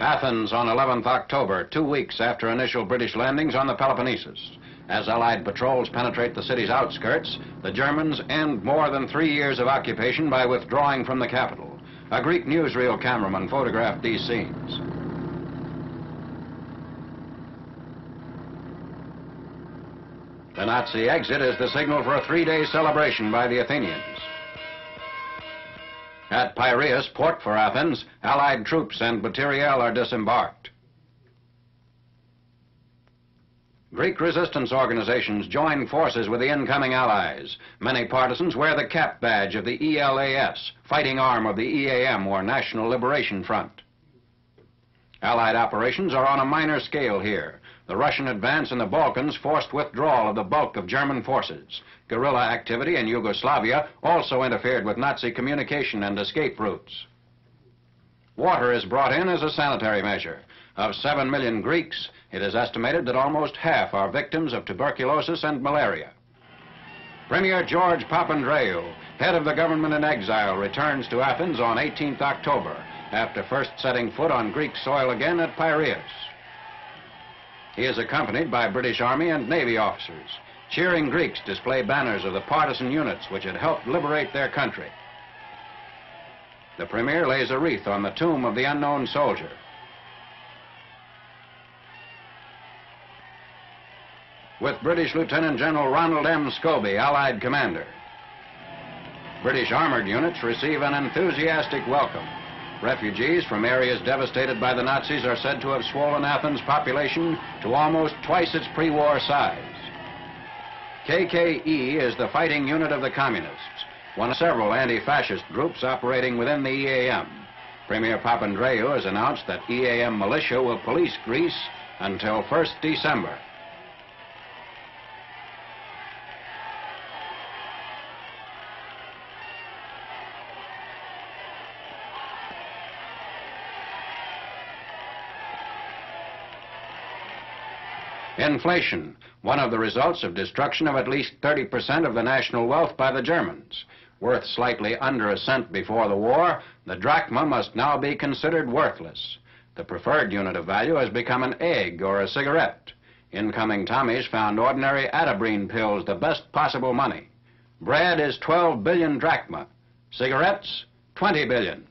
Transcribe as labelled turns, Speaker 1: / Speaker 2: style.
Speaker 1: Athens on 11th October, 2 weeks after initial British landings on the Peloponnesus. As Allied patrols penetrate the city's outskirts, the Germans end more than 3 years of occupation by withdrawing from the capital. A Greek newsreel cameraman photographed these scenes. The Nazi exit is the signal for a 3-day celebration by the Athenians. At Piraeus, port for Athens, Allied troops and materiel are disembarked. Greek resistance organizations join forces with the incoming Allies. Many partisans wear the cap badge of the ELAS, fighting arm of the EAM, or National Liberation Front. Allied operations are on a minor scale here. The Russian advance in the Balkans forced withdrawal of the bulk of German forces. Guerrilla activity in Yugoslavia also interfered with Nazi communication and escape routes. Water is brought in as a sanitary measure. Of 7 million Greeks, it is estimated that almost half are victims of tuberculosis and malaria. Premier George Papandreou, head of the government in exile, returns to Athens on 18th October, after first setting foot on Greek soil again at Piraeus. He is accompanied by British Army and Navy officers. Cheering Greeks display banners of the partisan units which had helped liberate their country. The Premier lays a wreath on the tomb of the unknown soldier. With British Lieutenant General Ronald M. Scobie, Allied commander. British armored units receive an enthusiastic welcome. Refugees from areas devastated by the Nazis are said to have swollen Athens' population to almost twice its pre-war size. KKE is the fighting unit of the Communists, one of several anti-fascist groups operating within the EAM. Premier Papandreou has announced that EAM militia will police Greece until 1st December. Inflation, one of the results of destruction of at least 30% of the national wealth by the Germans. Worth slightly under a cent before the war, the drachma must now be considered worthless. The preferred unit of value has become an egg or a cigarette. Incoming Tommies found ordinary Atabrine pills the best possible money. Bread is 12 billion drachma. Cigarettes, 20 billion.